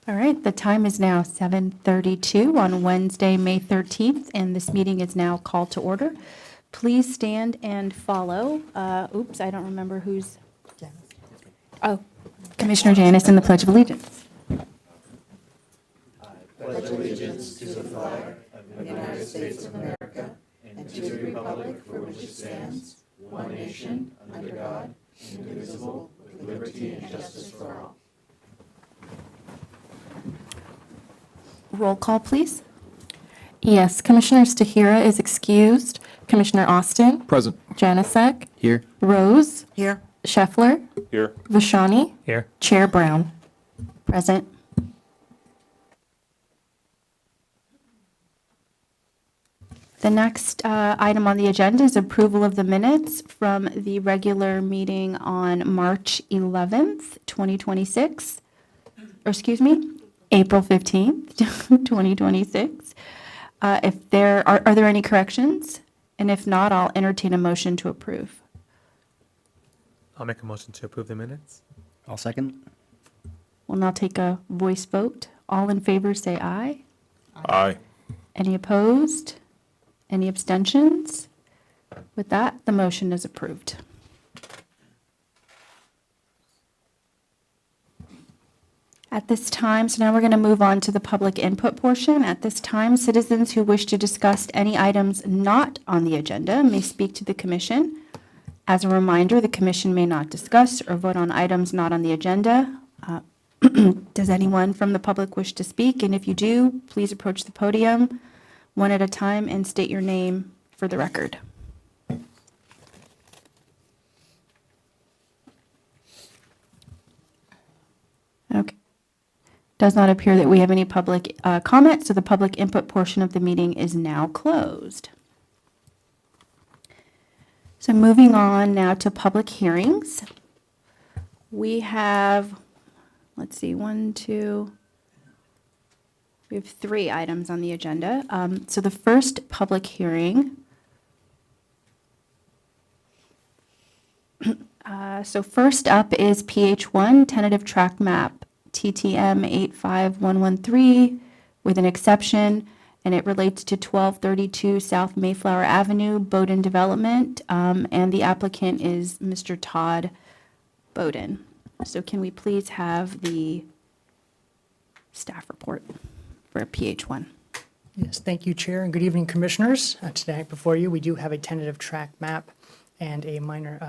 All right, the time is now 7:32 on Wednesday, May 13th, and this meeting is now called to order. Please stand and follow. Oops, I don't remember who's. Oh, Commissioner Janice in the Pledge of Allegiance. Pledge allegiance to the flag of the United States of America and to the republic for which it stands, one nation, under God, indivisible, with liberty and justice for all. Roll call, please. Yes, Commissioner Stahira is excused. Commissioner Austin? Present. Janasek? Here. Rose? Here. Scheffler? Here. Vashani? Here. Chair Brown? Present. The next item on the agenda is approval of the minutes from the regular meeting on March 11th, 2026. Or excuse me, April 15th, 2026. If there are there any corrections? And if not, I'll entertain a motion to approve. I'll make a motion to approve the minutes. I'll second. We'll now take a voice vote. All in favor say aye. Aye. Any opposed? Any abstentions? With that, the motion is approved. At this time, so now we're going to move on to the public input portion. At this time, citizens who wish to discuss any items not on the agenda may speak to the commission. As a reminder, the commission may not discuss or vote on items not on the agenda. Does anyone from the public wish to speak? And if you do, please approach the podium one at a time and state your name for the record. Okay. Does not appear that we have any public comment, so the public input portion of the meeting is now closed. So moving on now to public hearings. We have, let's see, we have 3 items on the agenda. So the first public hearing, so first up is PH1, tentative track map, TTM 85113, with an exception, and it relates to 1232 South Mayflower Avenue, Bowden Development, and the applicant is Mr. Todd Bowden. So can we please have the staff report for PH1? Yes, thank you, Chair, and good evening, Commissioners. Tonight before you, we do have a tentative track map and a minor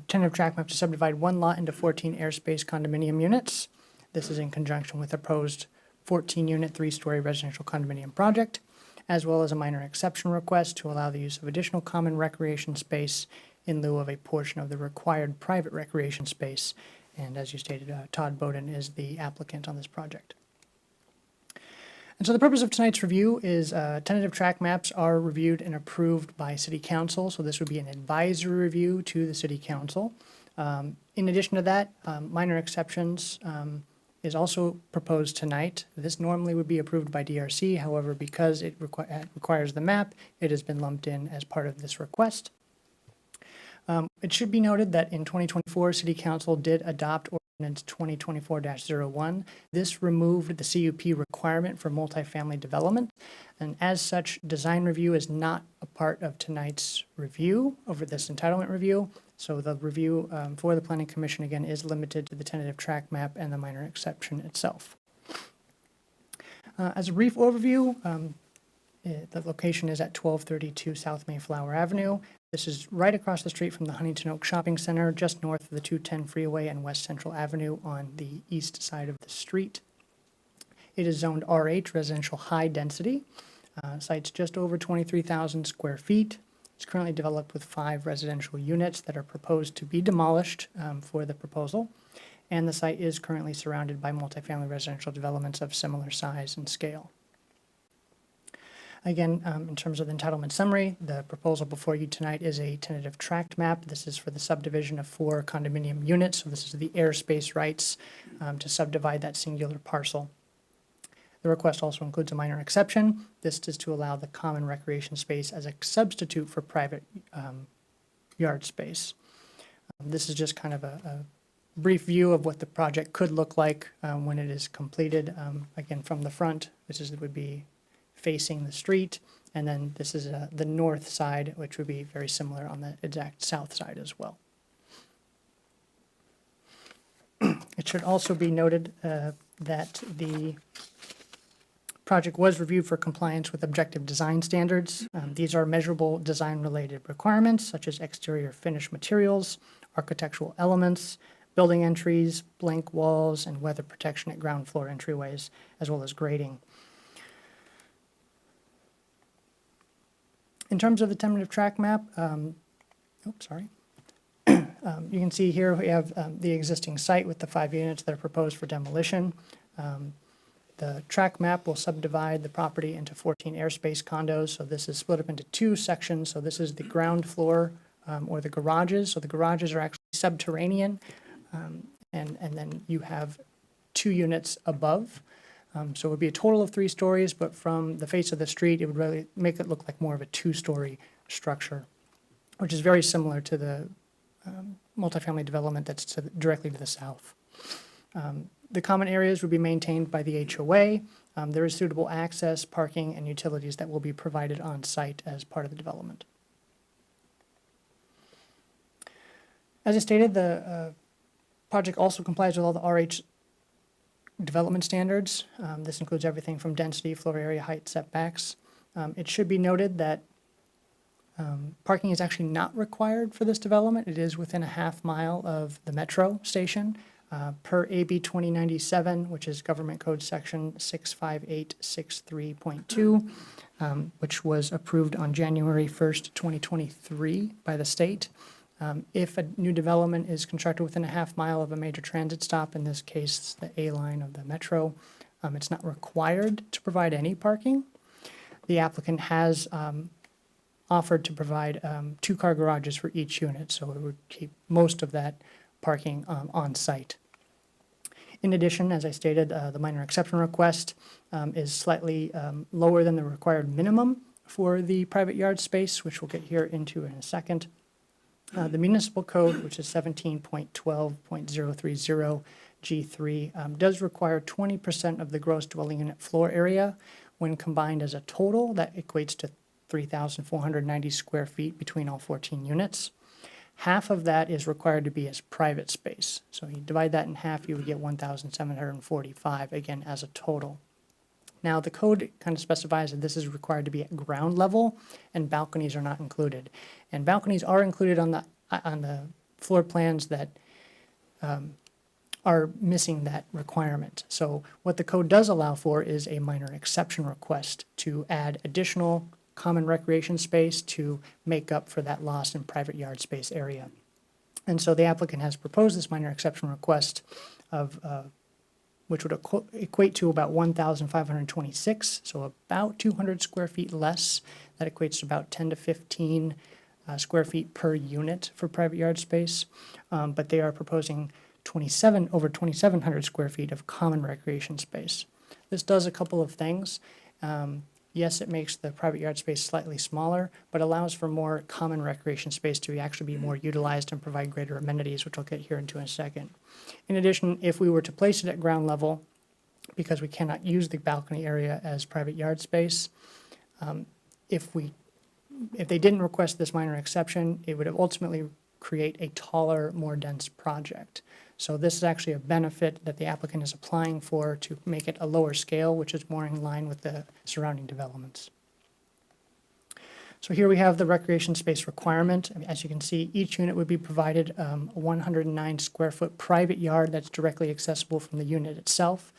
tentative track map to subdivide one lot into 14 airspace condominium units. This is in conjunction with a proposed 14-unit, 3-story residential condominium project, as well as a minor exception request to allow the use of additional common recreation space in lieu of a portion of the required private recreation space. And as you stated, Todd Bowden is the applicant on this project. And so the purpose of tonight's review is tentative track maps are reviewed and approved by City Council. So this would be an advisory review to the City Council. In addition to that, minor exceptions is also proposed tonight. This normally would be approved by DRC. However, because it requires the map, it has been lumped in as part of this request. It should be noted that in 2024, City Council did adopt Ordinance 2024-01. This removed the CUP requirement for multifamily development, and as such, design review is not a part of tonight's review over this entitlement review. So the review for the Planning Commission, again, is limited to the tentative track map and the minor exception itself. As a brief overview, the location is at 1232 South Mayflower Avenue. This is right across the street from the Huntington Oak Shopping Center, just north of the 210 freeway and West Central Avenue on the east side of the street. It is zoned RH, residential high density. Site's just over 23,000 square feet. It's currently developed with 5 residential units that are proposed to be demolished for the proposal. And the site is currently surrounded by multifamily residential developments of similar size and scale. Again, in terms of the entitlement summary, the proposal before you tonight is a tentative tract map. This is for the subdivision of 4 condominium units, so this is the airspace rights to subdivide that singular parcel. The request also includes a minor exception. This is to allow the common recreation space as a substitute for private yard space. This is just kind of a brief view of what the project could look like when it is completed. Again, from the front, it would be facing the street, and then this is the north side, which would be very similar on the exact south side as well. It should also be noted that the project was reviewed for compliance with objective design standards. These are measurable design-related requirements, such as exterior finish materials, architectural elements, building entries, blank walls, and weather protection at ground floor entryways, as well as grading. In terms of the tentative tract map, you can see here we have the existing site with the 5 units that are proposed for demolition. The tract map will subdivide the property into 14 airspace condos. So this is split up into 2 sections. So this is the ground floor or the garages. So the garages are actually subterranean, and then you have 2 units above. So it would be a total of 3 stories, but from the face of the street, it would really make it look like more of a 2-story structure, which is very similar to the multifamily development that's directly to the south. The common areas would be maintained by the HOA. There is suitable access, parking, and utilities that will be provided on site as part of the development. As I stated, the project also complies with all the RH development standards. This includes everything from density, floor area, height, setbacks. It should be noted that parking is actually not required for this development. It is within a half mile of the metro station. Per AB 2097, which is Government Code Section 65863.2, which was approved on January 1st, 2023 by the state. If a new development is constructed within a half mile of a major transit stop, in this case the A line of the metro, it's not required to provide any parking. The applicant has offered to provide 2-car garages for each unit, so it would keep most of that parking on site. In addition, as I stated, the minor exception request is slightly lower than the required minimum for the private yard space, which we'll get here into in a second. The municipal code, which is 17.12.030 G3, does require 20% of the gross dwelling unit floor area. When combined as a total, that equates to 3,490 square feet between all 14 units. Half of that is required to be as private space. So you divide that in half, you would get 1,745, again, as a total. Now, the code kind of specifies that this is required to be at ground level, and balconies are not included. And balconies are included on the floor plans that are missing that requirement. So what the code does allow for is a minor exception request to add additional common recreation space to make up for that loss in private yard space area. And so the applicant has proposed this minor exception request of which would equate to about 1,526, so about 200 square feet less. That equates to about 10 to 15 square feet per unit for private yard space. But they are proposing over 2,700 square feet of common recreation space. This does a couple of things. Yes, it makes the private yard space slightly smaller, but allows for more common recreation space to actually be more utilized and provide greater amenities, which I'll get here into in a second. In addition, if we were to place it at ground level, because we cannot use the balcony area as private yard space, if they didn't request this minor exception, it would ultimately create a taller, more dense project. So this is actually a benefit that the applicant is applying for to make it a lower scale, which is more in line with the surrounding developments. So here we have the recreation space requirement. As you can see, each unit would be provided a 109 square foot private yard that's directly accessible from the unit itself.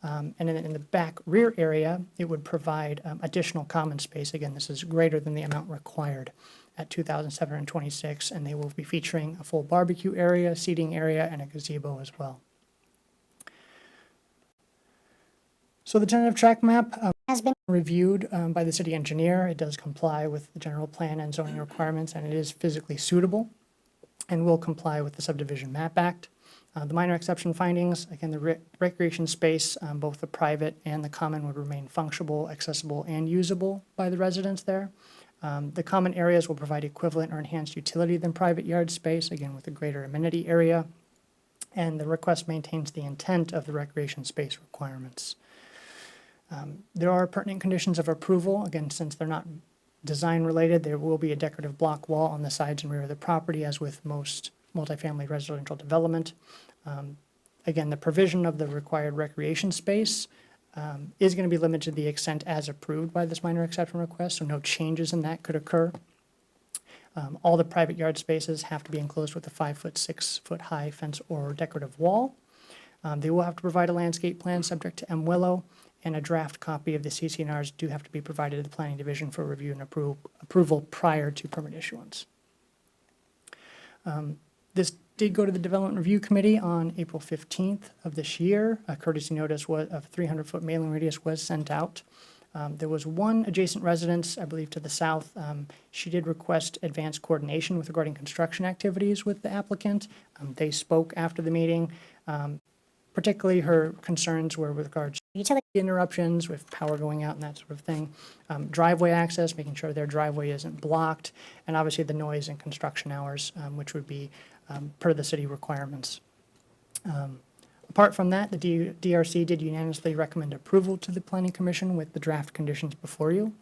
And then in the back rear area, it would provide additional common space. Again, this is greater than the amount required at 2,726, and they will be featuring a full barbecue area, seating area, and a gazebo as well. So the tentative tract map reviewed by the city engineer. It does comply with the general plan and zoning requirements, and it is physically suitable and will comply with the Subdivision Map Act. The minor exception findings, again, the recreation space, both the private and the common would remain functional, accessible, and usable by the residents there. The common areas will provide equivalent or enhanced utility than private yard space, again, with a greater amenity area. And the request maintains the intent of the recreation space requirements. There are pertinent conditions of approval. Again, since they're not design related, there will be a decorative block wall on the sides and rear of the property, as with most multifamily residential development. Again, the provision of the required recreation space is going to be limited to the extent as approved by this minor exception request, so no changes in that could occur. All the private yard spaces have to be enclosed with a 5-foot, 6-foot high fence or decorative wall. They will have to provide a landscape plan subject to M. Willow, and a draft copy of the CCNRs do have to be provided to the Planning Division for review and approval prior to permit issuance. This did go to the Development Review Committee on April 15th of this year. A courtesy notice of 300-foot mailing radius was sent out. There was one adjacent residence, I believe to the south. She did request advanced coordination with regarding construction activities with the applicant. They spoke after the meeting. Particularly her concerns were with regards to utility interruptions, with power going out and that sort of thing. Driveway access, making sure their driveway isn't blocked, and obviously the noise and construction hours, which would be per the city requirements. Apart from that, the DRC did unanimously recommend approval to the Planning Commission with the draft conditions before you.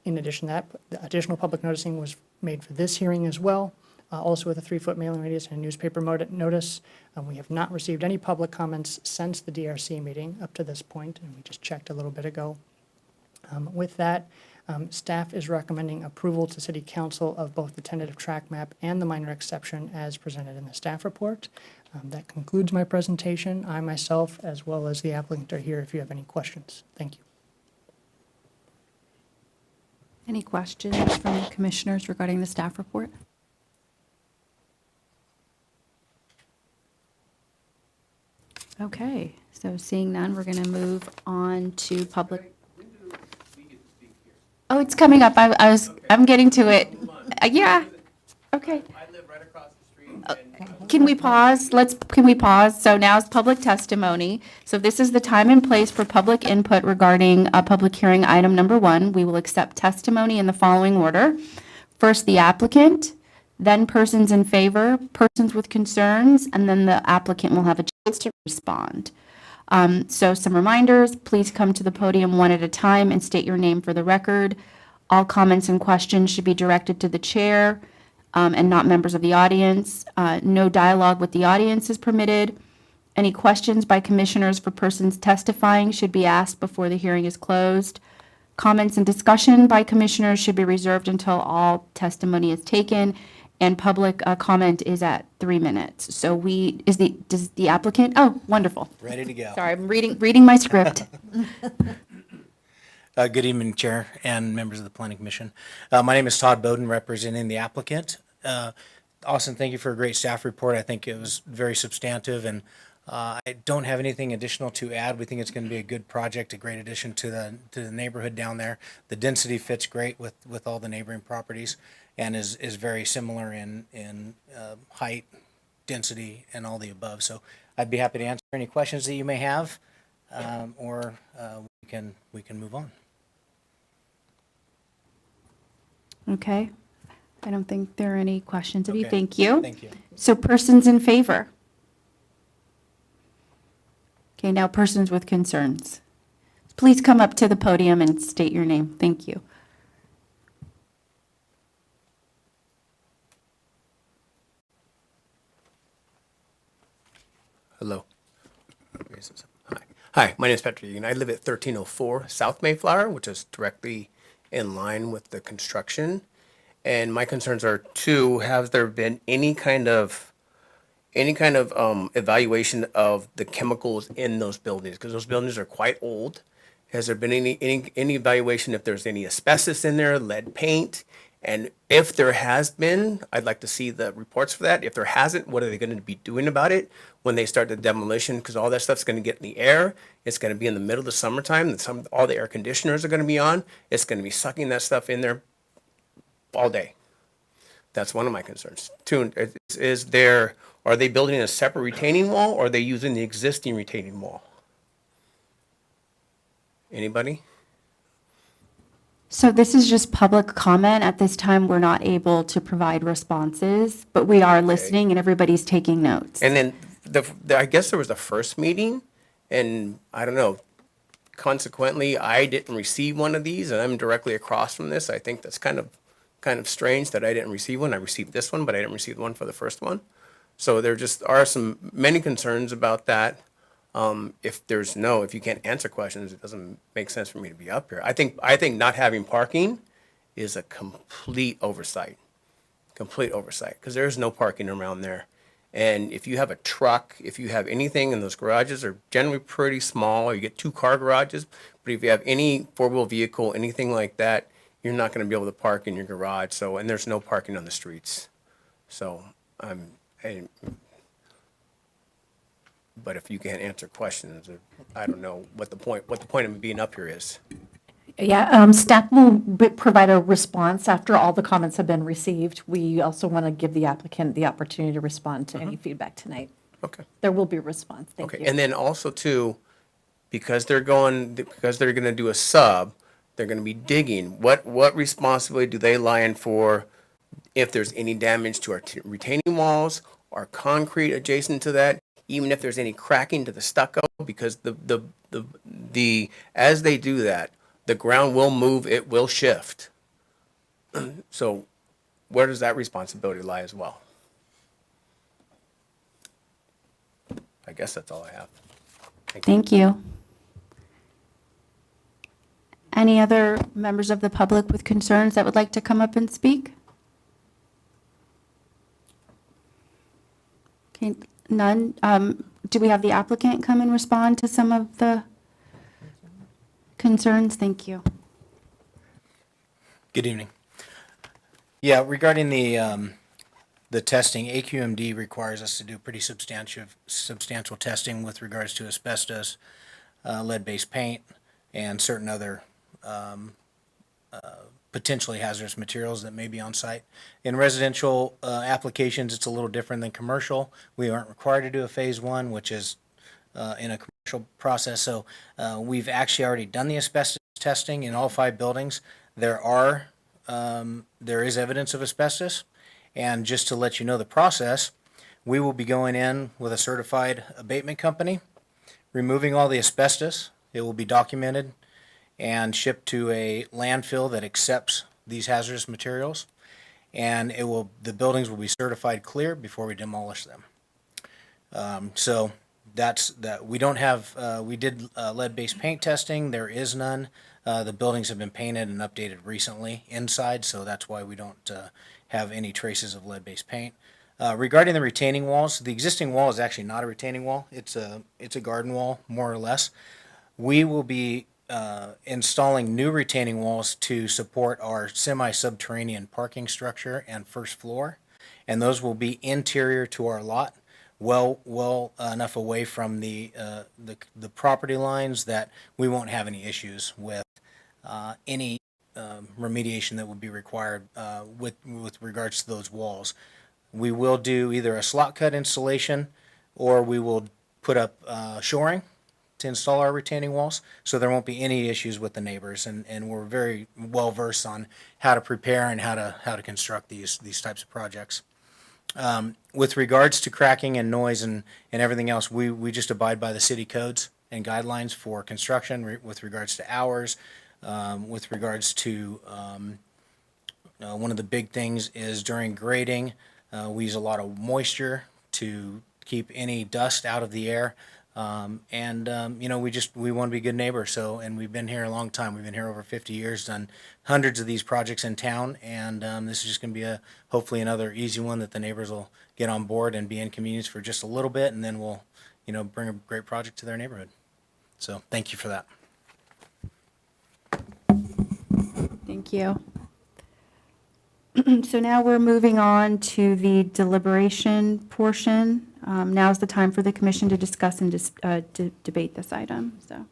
In addition to that, the additional public noticing was made for this hearing as well, also with a 3-foot mailing radius and a newspaper notice. We have not received any public comments since the DRC meeting up to this point, and we just checked a little bit ago. With that, staff is recommending approval to City Council of both the tentative track map and the minor exception as presented in the staff report. That concludes my presentation. I myself, as well as the applicant, are here if you have any questions. Thank you. Any questions from the commissioners regarding the staff report? Okay, so seeing none, we're going to move on to public. Oh, it's coming up. I'm getting to it. Yeah. Okay. I live right across the street. Can we pause? Can we pause? So now is public testimony. So this is the time and place for public input regarding a public hearing item number 1. We will accept testimony in the following order. First, the applicant, then persons in favor, persons with concerns, and then the applicant will have a chance to respond. So some reminders, please come to the podium one at a time and state your name for the record. All comments and questions should be directed to the chair and not members of the audience. No dialogue with the audience is permitted. Any questions by commissioners for persons testifying should be asked before the hearing is closed. Comments and discussion by commissioners should be reserved until all testimony is taken, and public comment is at 3 minutes. So does the applicant, oh, wonderful. Ready to go. Sorry, I'm reading my script. Good evening, Chair and members of the Planning Commission. My name is Todd Bowden, representing the applicant. Austin, thank you for a great staff report. I think it was very substantive, and I don't have anything additional to add. We think it's going to be a good project, a great addition to the neighborhood down there. The density fits great with all the neighboring properties, and is very similar in height, density, and all the above. So I'd be happy to answer any questions that you may have, or we can move on. Okay. I don't think there are any questions of you. Okay. Thank you. Thank you. So persons in favor? Okay, now persons with concerns. Please come up to the podium and state your name. Thank you. Hello. Hi, my name is Patrick Egan. I live at 1304 South Mayflower, which is directly in line with the construction. And my concerns are two, has there been any kind of evaluation of the chemicals in those buildings? Because those buildings are quite old. Has there been any evaluation if there's any asbestos in there, lead paint? And if there has been, I'd like to see the reports for that. If there hasn't, what are they going to be doing about it? when they start the demolition, because all that stuff's going to get in the air. It's going to be in the middle of the summertime, and all the air conditioners are going to be on. It's going to be sucking that stuff in there all day. That's one of my concerns. Two, are they building a separate retaining wall, or are they using the existing retaining wall? Anybody? So this is just public comment. At this time, we're not able to provide responses, but we are listening and everybody's taking notes. And then I guess there was the first meeting, and I don't know. Consequently, I didn't receive one of these, and I'm directly across from this. I think that's kind of strange that I didn't receive one. I received this one, but I didn't receive one for the first one. So there just are many concerns about that. If you can't answer questions, it doesn't make sense for me to be up here. I think not having parking is a complete oversight, because there is no parking around there. And if you have a truck, if you have anything, and those garages are generally pretty small, or you get 2-car garages, but if you have any 4-wheel vehicle, anything like that, you're not going to be able to park in your garage. So, and there's no parking on the streets. So, but if you can't answer questions, I don't know what the point of being up here is. Yeah, staff will provide a response after all the comments have been received. We also want to give the applicant the opportunity to respond to any feedback tonight. Okay. There will be a response. Thank Okay. you. And then also too, because they're going to do a sub, they're going to be digging. What responsibility do they lie in for if there's any damage to our retaining walls or concrete adjacent to that? Even if there's any cracking to the stucco, because as they do that, the ground will move, it will shift. So where does that responsibility lie as well? I guess that's all I have. Thank you. Any other members of the public with concerns that would like to come up and speak? Okay, none. Do we have the applicant come and respond to some of the concerns? Thank you. Good evening. Yeah, regarding the testing, AQMD requires us to do pretty substantial testing with regards to asbestos, lead-based paint, and certain other potentially hazardous materials that may be on site. In residential applications, it's a little different than commercial. We aren't required to do a phase 1, which is in a commercial process. So we've actually already done the asbestos testing in all 5 buildings. There is evidence of asbestos. And just to let you know the process, we will be going in with a certified abatement company, removing all the asbestos. It will be documented and shipped to a landfill that accepts these hazardous materials. And the buildings will be certified clear before we demolish them. So that's that. We don't have, we did lead-based paint testing. There is none. The buildings have been painted and updated recently inside, so that's why we don't have any traces of lead-based paint. Regarding the retaining walls, the existing wall is actually not a retaining wall. It's a garden wall, more or less. We will be installing new retaining walls to support our semi-subterranean parking structure and first floor, and those will be interior to our lot, well enough away from the property lines that we won't have any issues with any remediation that would be required with regards to those walls. We will do either a slot cut installation, or we will put up shoring to install our retaining walls, so there won't be any issues with the neighbors, and we're very well versed on how to prepare and how to construct these types of projects. With regards to cracking and noise and everything else, we just abide by the city codes and guidelines for construction with regards to hours, with regards to one of the big things is during grading, we use a lot of moisture to keep any dust out of the air. We want to be good neighbors. And we've been here a long time. We've been here over 50 years, done hundreds of these projects in town. And this is just going to be hopefully another easy one that the neighbors will get on board and be inconvenienced for just a little bit. And then we'll, bring a great project to their neighborhood. So thank you for that. Thank you. So now we're moving on to the deliberation portion Now's the time for the commission to discuss and debate this item, so.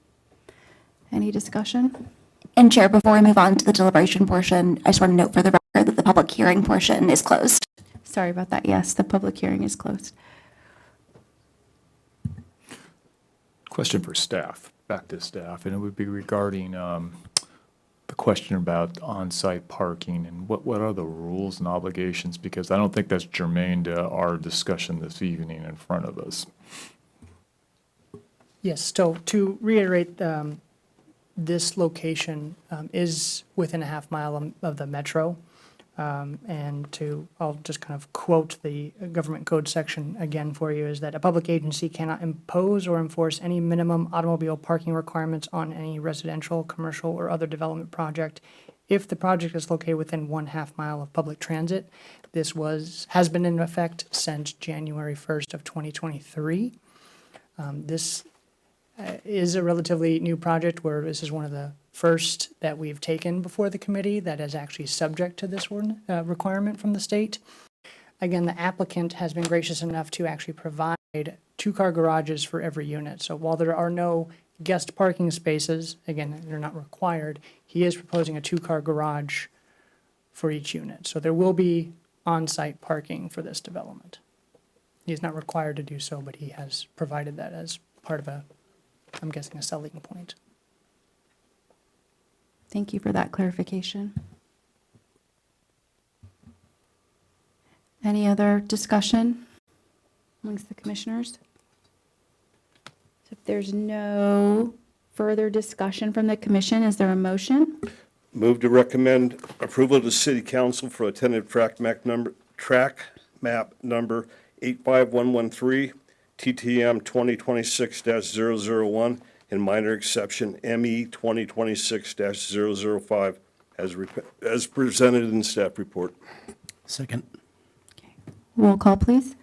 Any discussion? And Chair, before we move on to the deliberation portion, I just want to note for the record that the public hearing portion is closed. Sorry about that. Yes, the public hearing is closed. Question for staff, back to staff, and it would be regarding the question about on-site parking and what are the rules and obligations? Because I don't think that's germane to our discussion this evening in front of us. Yes, so to reiterate, this location is within a half mile of the metro. I'll just kind of quote the government code section again for you, is that a public agency cannot impose or enforce any minimum automobile parking requirements on any residential, commercial, or other development project if the project is located within 1/2 mile of public transit. This has been in effect since January 1st of 2023. This is a relatively new project where this is one of the first that we've taken before the committee that is actually subject to this requirement from the state. Again, the applicant has been gracious enough to actually provide 2-car garages for every unit. So while there are no guest parking spaces, again, they're not required, he is proposing a 2-car garage for each unit. So there will be on-site parking for this development. He's not required to do so, but he has provided that as part of I'm guessing, a selling point. Thank you for that clarification. Any other discussion amongst the commissioners? If there's no further discussion from the commission, is there a motion? Move to recommend approval to City Council for a tentative track map number 85113, TTM 2026-001, and minor exception ME 2026-005 as presented in the staff report. Second. Roll call, please.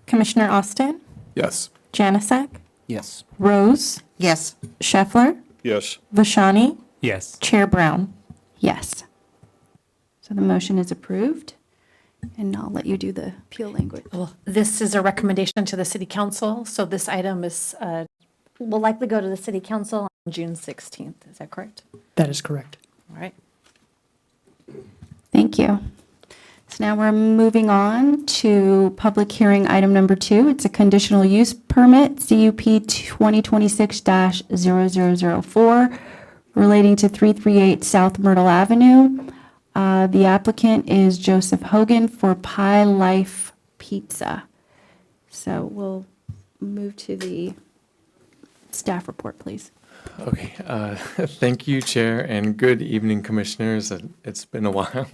Commissioner Austin, Yes. Janasek, Yes. Rose, Yes. Scheffler, Yes. Vashani, Yes. Chair Brown. Yes. So the motion is approved, and I'll let you do the appeal language. Well, this is a recommendation to the city council, so this item will likely go to the city council on June 16th. Is that correct? That is correct. All right. Thank you. So now we're moving on to public hearing item number 2. It's a conditional use permit, CUP 2026-0004, relating to 338 South Myrtle Avenue. The applicant is Joseph Hogan for Pie Life Pizza. So we'll move to the staff report, please. Okay, thank you, Chair, and good evening, Commissioners. It's been a while.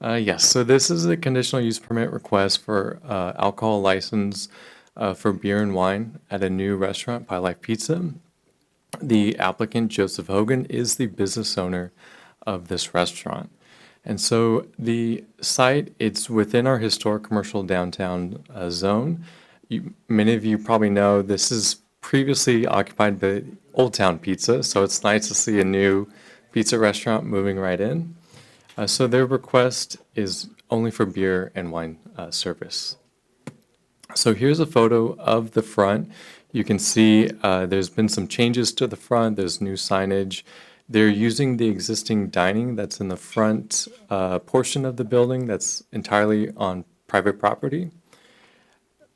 Yes, so this is a conditional use permit request for alcohol license for beer and wine at a new restaurant, Pie Life Pizza. The applicant, Joseph Hogan, is the business owner of this restaurant. And so the site, it's within our historic commercial downtown zone. Many of you probably know this is previously occupied by Old Town Pizza, so it's nice to see a new pizza restaurant moving right in. So their request is only for beer and wine service. So here's a photo of the front. You can see there's been some changes to the front. There's new signage. They're using the existing dining that's in the front portion of the building that's entirely on private property.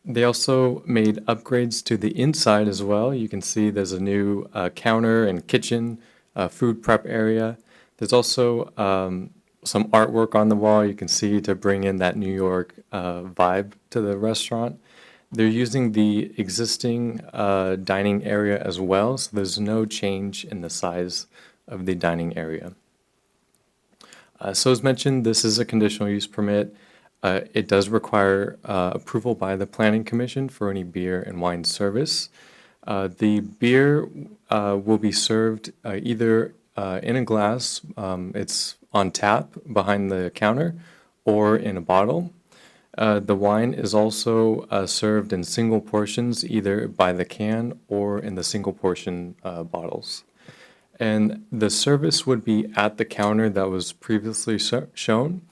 They also made upgrades to the inside as well. You can see there's a new counter and kitchen, food prep area. There's also some artwork on the wall you can see to bring in that New York vibe to the restaurant. They're using the existing dining area as well, so there's no change in the size of the dining area. So as mentioned, this is a conditional use permit. It does require approval by the Planning Commission for any beer and wine service. The beer will be served either in a glass, it's on tap behind the counter, or in a bottle. The wine is also served in single portions, either by the can or in the single portion bottles. And the service would be at the counter that was previously shown.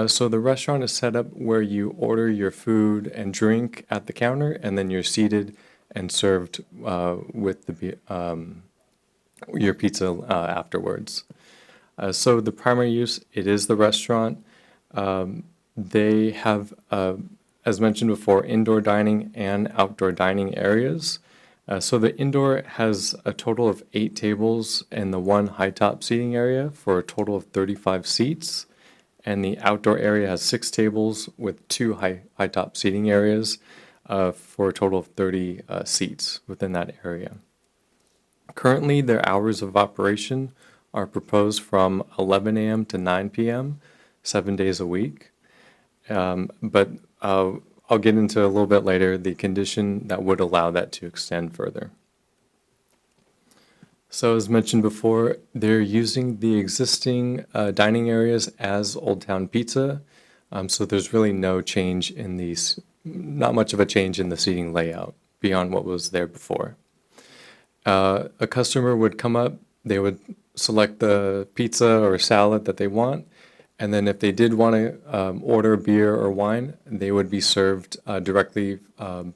So the restaurant is set up where you order your food and drink at the counter, and then you're seated and served with your pizza afterwards. So the primary use, it is the restaurant. They have, as mentioned before, indoor dining and outdoor dining areas. So the indoor has a total of 8 tables and the 1 high-top seating area for a total of 35 seats. And the outdoor area has 6 tables with 2 high-top seating areas for a total of 30 seats within that area. Currently, their hours of operation are proposed from 11 a.m. to 9 p.m., 7 days a week. But I'll get into a little bit later the condition that would allow that to extend further. So as mentioned before, they're using the existing dining areas as Old Town Pizza. So there's really no change in these, not much of a change in the seating layout beyond what was there before. A customer would come up, they would select the pizza or salad that they want, and then if they did want to order beer or wine, they would be served directly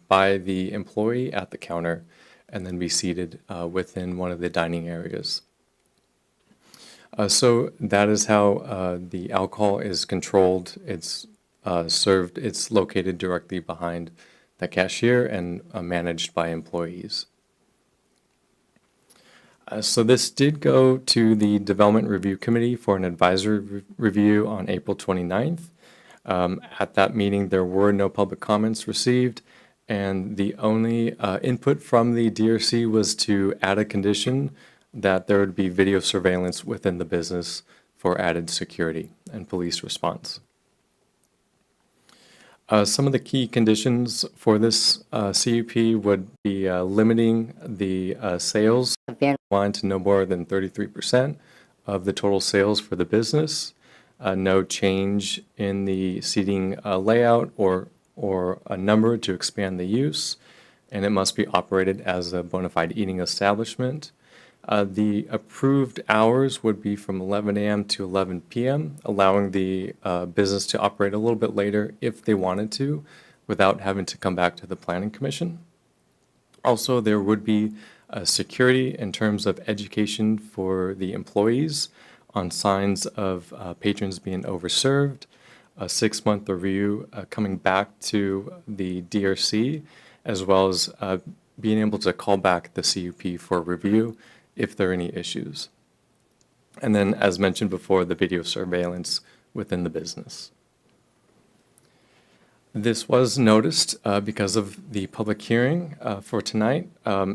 by the employee at the counter and then be seated within one of the dining areas. So that is how the alcohol is controlled. It's served, it's located directly behind the cashier and managed by employees. So this did go to the Development Review Committee for an advisory review on April 29th. At that meeting, there were no public comments received, and the only input from the DRC was to add a condition that there would be video surveillance within the business for added security and police response. Some of the key conditions for this CUP would be limiting the sales of wine to no more than 33% of the total sales for the business, no change in the seating layout or a number to expand the use, and it must be operated as a bona fide eating establishment. The approved hours would be from 11 a.m. to 11 p.m., allowing the business to operate a little bit later if they wanted to, without having to come back to the Planning Commission. Also, there would be security in terms of education for the employees on signs of patrons being overserved, a 6-month review coming back to the DRC, as well as being able to call back the CUP for review if there are any issues. And then, as mentioned before, the video surveillance within the business. This was noticed because of the public hearing for tonight.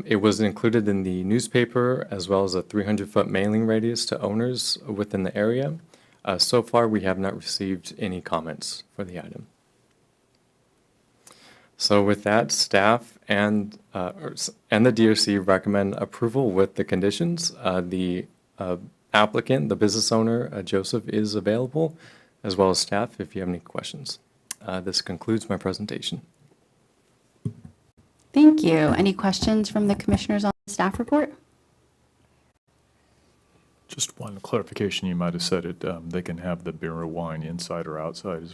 It was included in the newspaper as well as a 300-foot mailing radius to owners within the area. So far, we have not received any comments for the item. So with that, staff and the DRC recommend approval with the conditions. The applicant, the business owner, Joseph, is available, as well as staff if you have any questions. This concludes my presentation. Thank you. Any questions from the commissioners on the staff report? Just one clarification, you might have said it, they can have the beer or wine inside or outside.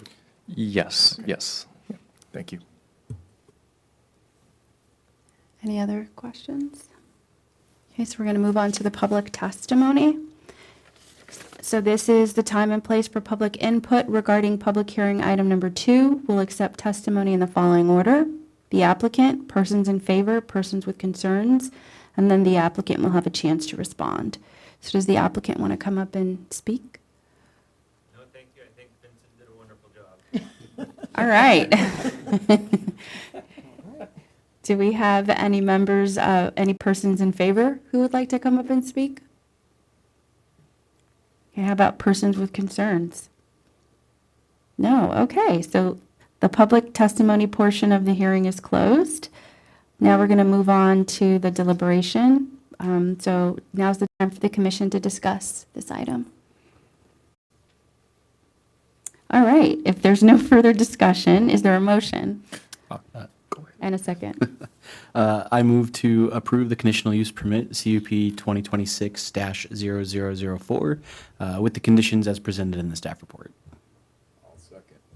Yes, yes. Thank you. Any other questions? Okay, so we're going to move on to the public testimony. So this is the time and place for public input regarding public hearing item number 2. We'll accept testimony in the following order: the applicant, persons in favor, persons with concerns, and then the applicant will have a chance to respond. So does the applicant want to come up and speak? No, thank you. I think Vincent did a wonderful job. All right. Do we have any members, any persons in favor who would like to come up and speak? Okay, how about persons with concerns? No, okay, so the public testimony portion of the hearing is closed. Now we're going to move on to the deliberation. So now's the time for the commission to discuss this item. All right, if there's no further discussion, is there a motion? Go ahead. And a second. I move to approve the conditional use permit, CUP 2026-0004, with the conditions as presented in the staff report.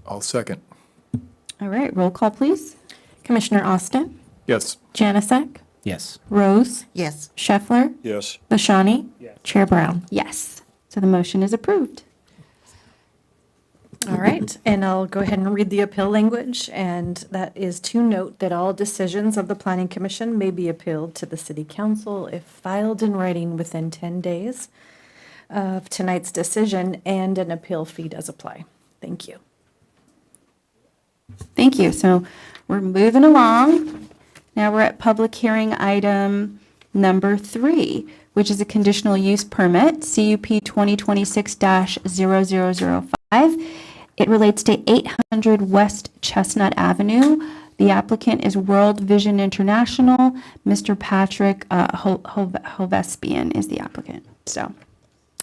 I'll second. All right, roll call, please. Commissioner Austin, Yes. Janasek, Yes. Rose, Yes. Scheffler, Yes. Bashani, Chair Brown. Yes. So the motion is approved. All right, and I'll go ahead and read the appeal language, and that is to note that all decisions of the Planning Commission may be appealed to the City Council if filed in writing within 10 days of tonight's decision, and an appeal fee does apply. Thank you. Thank you. So we're moving along. Now we're at public hearing item number 3, which is a conditional use permit, CUP 2026-0005. It relates to 800 West Chestnut Avenue. The applicant is World Vision International. Mr. Patrick Hovespian is the applicant. So,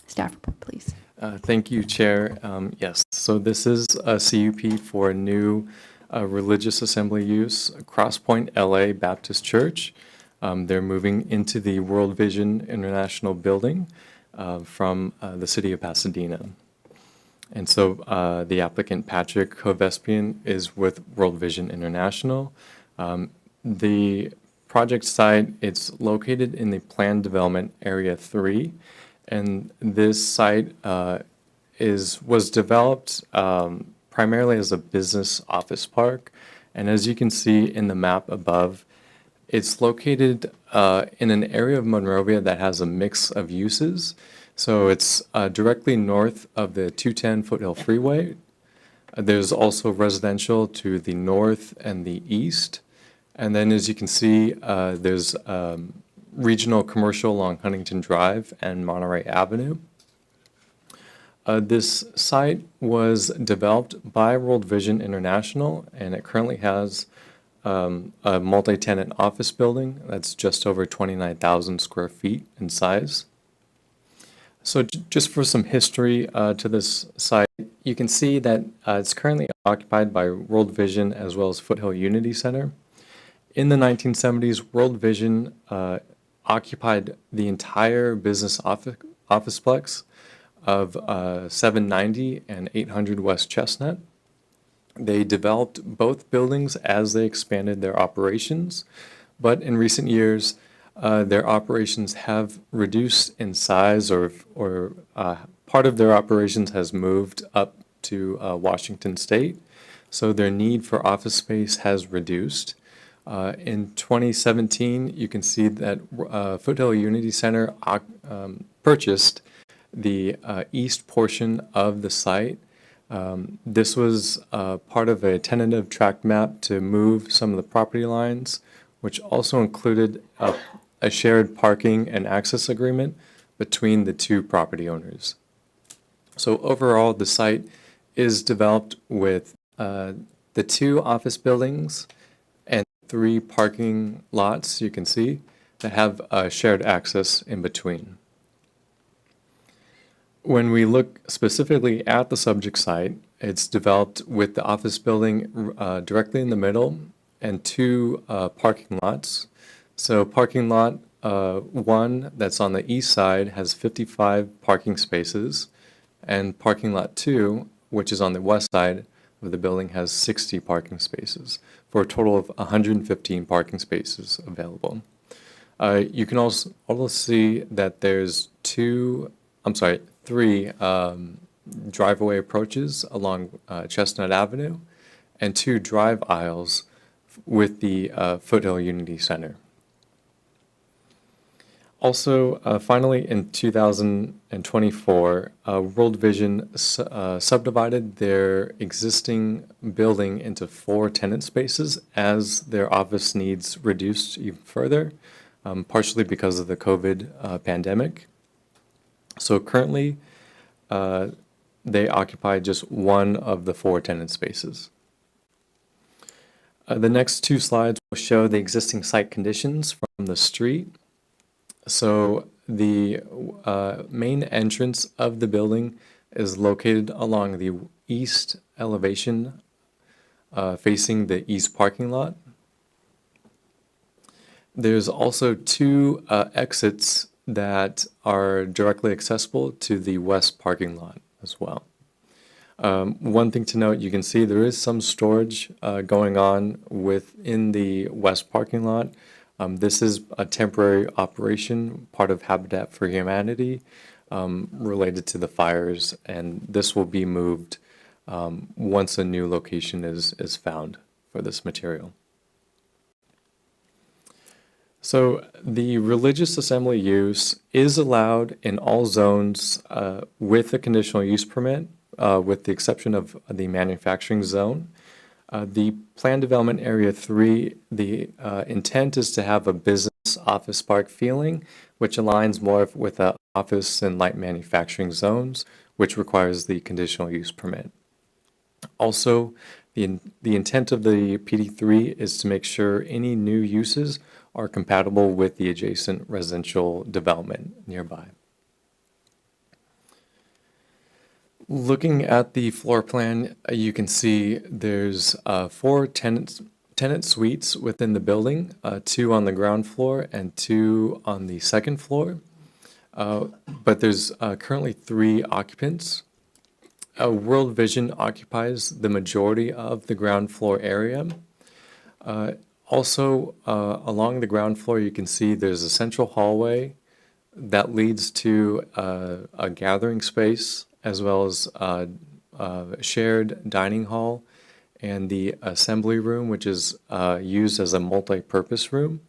staff report, please. Thank you, Chair. Yes, so this is a CUP for a new religious assembly use, Crosspoint LA Baptist Church. They're moving into the World Vision International building from the city of Pasadena. And so the applicant, Patrick Hovespian, is with World Vision International. The project site, it's located in the Planned Development Area 3. And this site was developed primarily as a business office park. And as you can see in the map above, it's located in an area of Monrovia that has a mix of uses. So it's directly north of the 210 Foothill Freeway. There's also residential to the north and the east. And then as you can see, there's regional commercial along Huntington Drive and Monterey Avenue. This site was developed by World Vision International, and it currently has a multi-tenant office building that's just over 29,000 square feet in size. So just for some history to this site, you can see that it's currently occupied by World Vision as well as Foothill Unity Center. In the 1970s, World Vision occupied the entire business officeplex of 790 and 800 West Chestnut. They developed both buildings as they expanded their operations, but in recent years, their operations have reduced in size, or part of their operations has moved up to Washington State, so their need for office space has reduced. In 2017, you can see that Foothill Unity Center purchased the east portion of the site. This was part of a tentative tract map to move some of the property lines, which also included a shared parking and access agreement between the two property owners. So overall, the site is developed with the 2 office buildings and 3 parking lots, you can see, that have shared access in between. When we look specifically at the subject site, it's developed with the office building directly in the middle and 2 parking lots. So parking lot 1 that's on the east side has 55 parking spaces, and parking lot 2, which is on the west side of the building, has 60 parking spaces for a total of 115 parking spaces available. You can also see that there's 3 driveway approaches along Chestnut Avenue and 2 drive aisles with the Foothill Unity Center. Also, finally, in 2024, World Vision subdivided their existing building into 4 tenant spaces as their office needs reduced even further, partially because of the COVID pandemic. So currently, they occupy just 1 of the 4 tenant spaces. The next 2 slides will show the existing site conditions from the street. So the main entrance of the building is located along the east elevation facing the east parking lot. There's also 2 exits that are directly accessible to the west parking lot as well. One thing to note, you can see there is some storage going on within the west parking lot. This is a temporary operation, part of Habitat for Humanity, related to the fires, and this will be moved once a new location is found for this material. So the religious assembly use is allowed in all zones with a conditional use permit, with the exception of the manufacturing zone. The Plan Development Area 3, the intent is to have a business office park feeling, which aligns more with the office and light manufacturing zones, which requires the conditional use permit. Also, the intent of the PD3 is to make sure any new uses are compatible with the adjacent residential development nearby. Looking at the floor plan, you can see there's 4 tenant suites within the building, 2 on the ground floor and 2 on the second floor. But there's currently 3 occupants. World Vision occupies the majority of the ground floor area. Also, along the ground floor, you can see there's a central hallway that leads to a gathering space, as well as a shared dining hall and the assembly room, which is used as a multi-purpose room.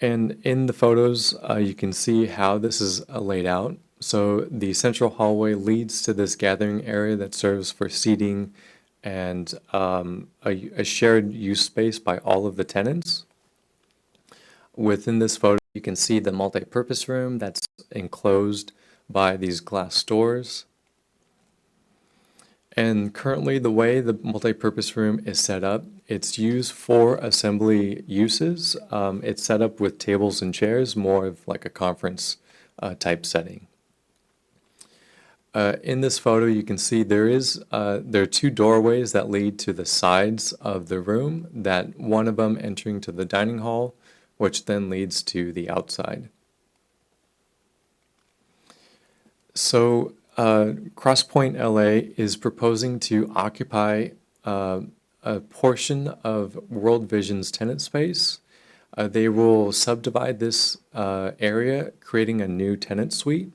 And in the photos, you can see how this is laid out. So the central hallway leads to this gathering area that serves for seating and a shared use space by all of the tenants. Within this photo, you can see the multi-purpose room that's enclosed by these glass doors. And currently, the way the multi-purpose room is set up, it's used for assembly uses. It's set up with tables and chairs, more of like a conference type setting. In this photo, you can see there are 2 doorways that lead to the sides of the room, that one of them entering to the dining hall, which then leads to the outside. So Crosspoint LA is proposing to occupy a portion of World Vision's tenant space. They will subdivide this area, creating a new tenant suite.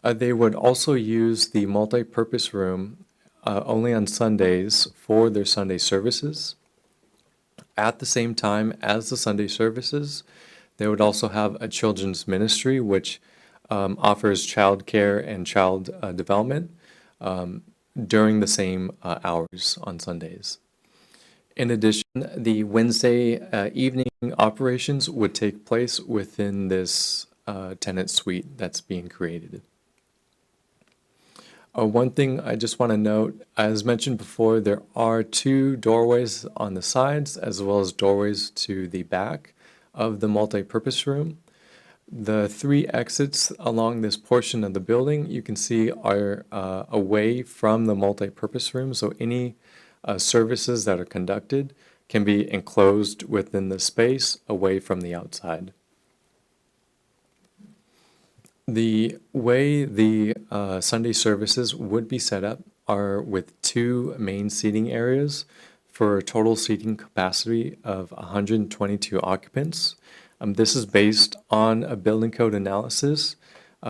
They would also use the multi-purpose room only on Sundays for their Sunday services. At the same time as the Sunday services, they would also have a children's ministry, which offers childcare and child development during the same hours on Sundays. In addition, the Wednesday evening operations would take place within this tenant suite that's being created. One thing I just want to note, as mentioned before, there are 2 doorways on the sides as well as doorways to the back of the multi-purpose room. The 3 exits along this portion of the building you can see are away from the multi-purpose room, so any services that are conducted can be enclosed within the space away from the outside. The way the Sunday services would be set up are with 2 main seating areas for a total seating capacity of 122 occupants. This is based on a building code analysis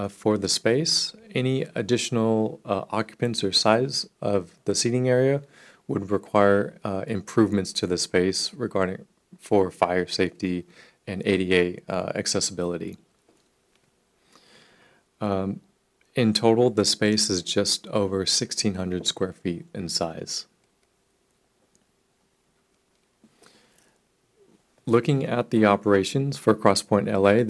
for the space. Any additional occupants or size of the seating area would require improvements to the space for fire safety and ADA accessibility. In total, the space is just over 1,600 square feet in size. Looking at the operations for Crosspoint LA,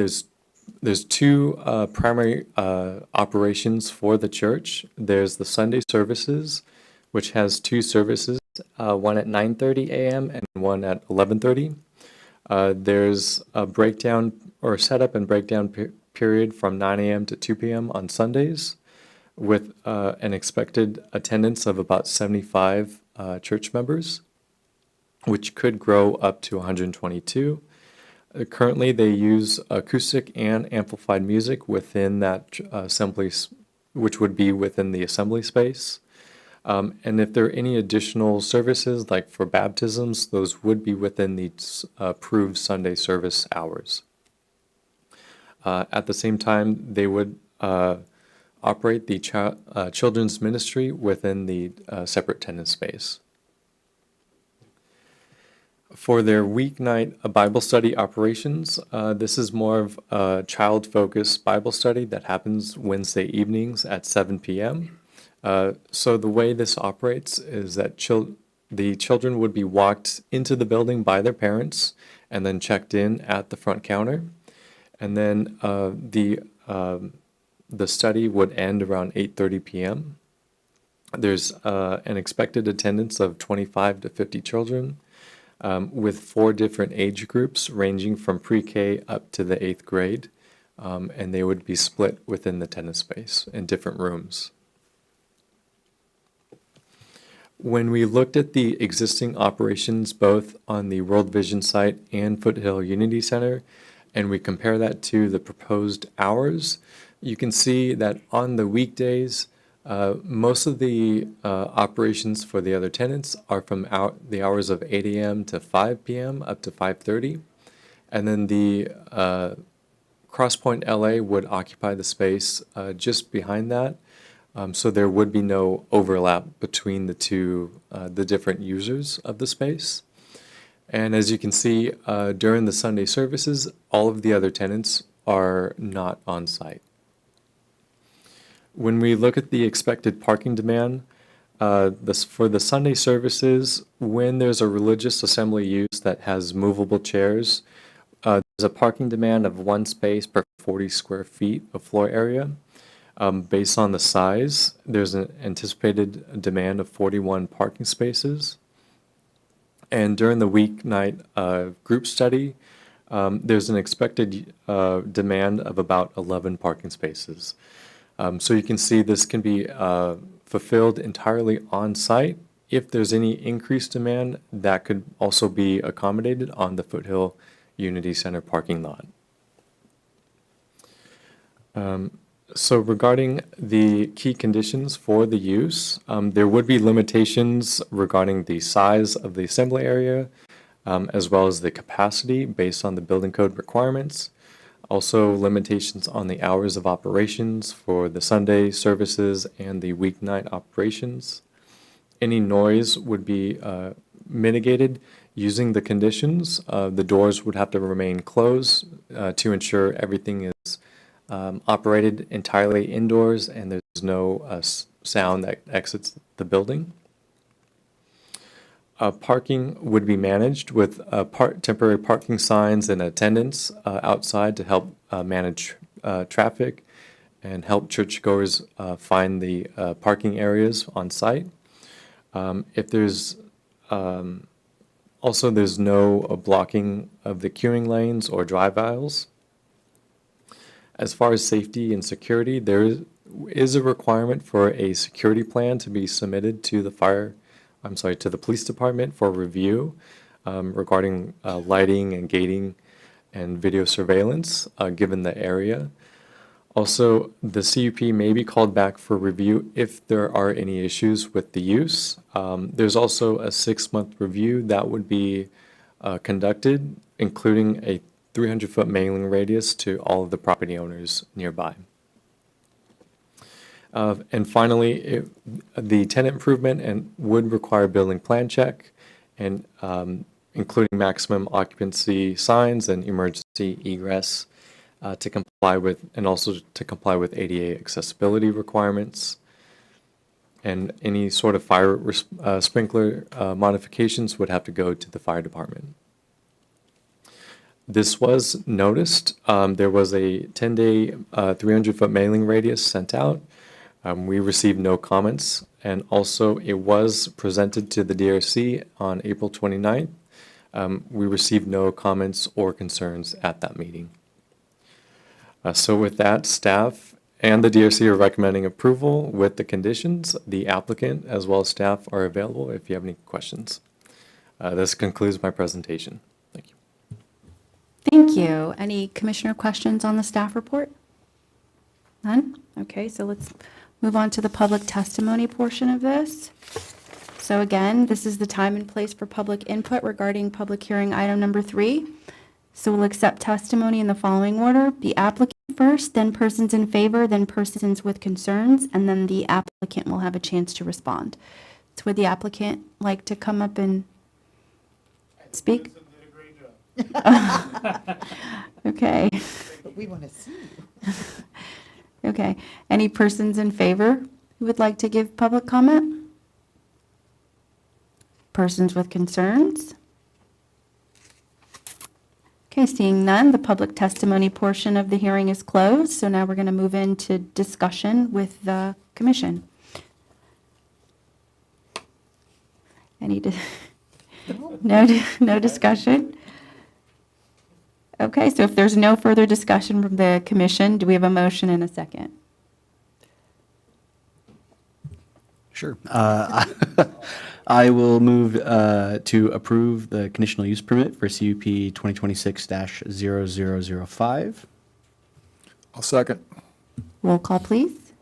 there's 2 primary operations for the church. There's the Sunday services, which has 2 services, one at 9:30 a.m. and one at 11:30. There's a breakdown or setup and breakdown period from 9 a.m. to 2 p.m. on Sundays, with an expected attendance of about 75 church members, which could grow up to 122. Currently, they use acoustic and amplified music within that assembly which would be within the assembly space. And if there are any additional services, like for baptisms, those would be within the approved Sunday service hours. At the same time, they would operate the children's ministry within the separate tenant space. For their weeknight Bible study operations, this is more of a child-focused Bible study that happens Wednesday evenings at 7 p.m. So the way this operates is that the children would be walked into the building by their parents and then checked in at the front counter. And then the study would end around 8:30 p.m. There's an expected attendance of 25 to 50 children, with 4 different age groups ranging from pre-K up to the 8th grade, and they would be split within the tenant space in different rooms. When we looked at the existing operations both on the World Vision site and Foothill Unity Center, and we compare that to the proposed hours, you can see that on the weekdays, most of the operations for the other tenants are from the hours of 8 a.m. to 5 p.m. up to 5:30. And then the Crosspoint LA would occupy the space just behind that. So there would be no overlap between the different users of the space. And as you can see, during the Sunday services, all of the other tenants are not on site. When we look at the expected parking demand, for the Sunday services, when there's a religious assembly use that has movable chairs, there's a parking demand of 1 space per 40 square feet of floor area. Based on the size, there's an anticipated demand of 41 parking spaces. And during the weeknight group study, there's an expected demand of about 11 parking spaces. So you can see this can be fulfilled entirely on site. If there's any increased demand, that could also be accommodated on the Foothill Unity Center parking lot. So regarding the key conditions for the use, there would be limitations regarding the size of the assembly area, as well as the capacity based on the building code requirements. Also limitations on the hours of operations for the Sunday services and the weeknight operations. Any noise would be mitigated using the conditions. The doors would have to remain closed to ensure everything is operated entirely indoors and there's no sound that exits the building. Parking would be managed with temporary parking signs and attendants outside to help manage traffic and help churchgoers find the parking areas on site. If there's there's no blocking of the queuing lanes or drive aisles. As far as safety and security, there is a requirement for a security plan to be submitted to the to the police department for review regarding lighting and gating and video surveillance given the area. Also, the CUP may be called back for review if there are any issues with the use. There's also a 6-month review that would be conducted, including a 300-foot mailing radius to all of the property owners nearby. And finally, the tenant improvement would require building plan check, and including maximum occupancy signs and emergency egress to comply with, and also to comply with ADA accessibility requirements. And any sort of fire sprinkler modifications would have to go to the fire department. This was noticed. There was a 10-day 300-foot mailing radius sent out. We received no comments, and also it was presented to the DRC on April 29th. We received no comments or concerns at that meeting. So with that, staff and the DRC are recommending approval with the conditions. The applicant as well as staff are available if you have any questions. This concludes my presentation. Thank you. Thank you. Any commissioner questions on the staff report? None? Okay, so let's Move on to the public testimony portion of this. So again, this is the time and place for public input regarding public hearing item number 3. So we'll accept testimony in the following order: the applicant first, then persons in favor, then persons with concerns, and then the applicant will have a chance to respond. So would the applicant like to come up and speak? Okay. But we want to see. Okay. Any persons in favor who would like to give public comment? Persons with concerns? Okay, seeing none, the public testimony portion of the hearing is closed. So now we're going to move into discussion with the commission. No discussion? Okay, so if there's no further discussion from the commission, do we have a motion and a second? Sure. I will move to approve the conditional use permit for CUP 2026-0005. I'll second. Roll call, please.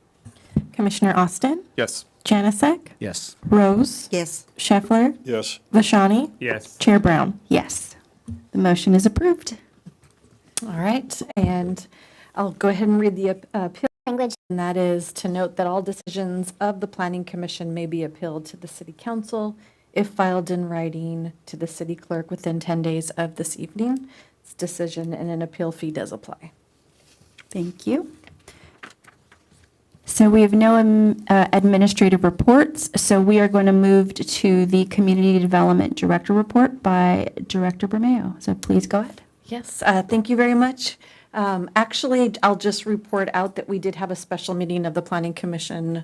Commissioner Austin, Yes. Janasek, Yes. Rose, Yes. Scheffler, Yes. Vashani, Yes. Chair Brown. Yes, the motion is approved. All right, and I'll go ahead and read the appeal language, and that is to note that all decisions of the Planning Commission may be appealed to the City Council if filed in writing to the city clerk within 10 days of this evening's decision, and an appeal fee does apply. Thank you. So we have no administrative reports, so we are going to move to the Community Development Director report by Director Bermeo. So please go ahead. Yes, thank you very much. Actually, I'll just report out that we did have a special meeting of the Planning Commission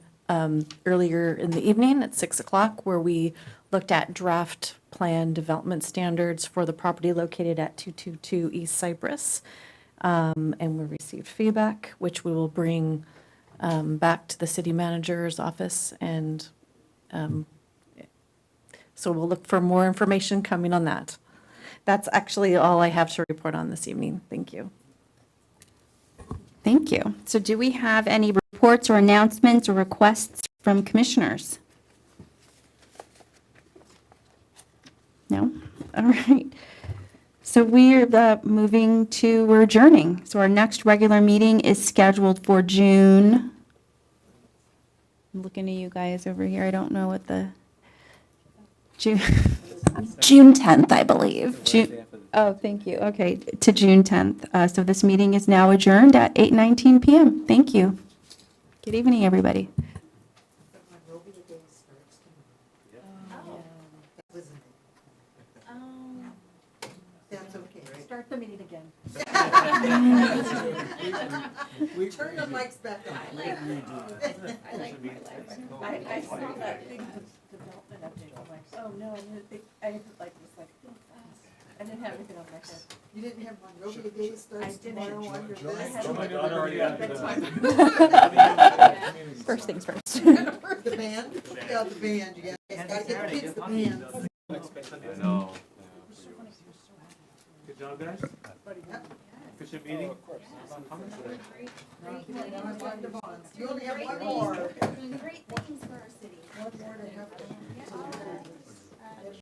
earlier in the evening at 6 o'clock, where we looked at draft plan development standards for the property located at 222 East Cypress. And we received feedback, which we will bring back to the city manager's office. And so we'll look for more information coming on that. That's actually all I have to report on this evening. Thank you. Thank you. So do we have any reports or announcements or requests from commissioners? No? All right. So we're we're adjourning. So our next regular meeting is scheduled for June. I'm looking at you guys over here. I don't know what the June 10th, I believe. Oh, thank you. Okay, to June 10th. So this meeting is now adjourned at 8:19 PM. Thank you. Good evening, everybody. That's okay, right? Start the meeting again. We turn the mics back on. I saw that big development update. I'm like, oh no, I didn't have anything on my head. You didn't have Monrovia Day starts tomorrow on your list? First things first. The band? Yeah, the band, you gotta get the kids the band. Good job, guys. Efficient meeting. You only have one more.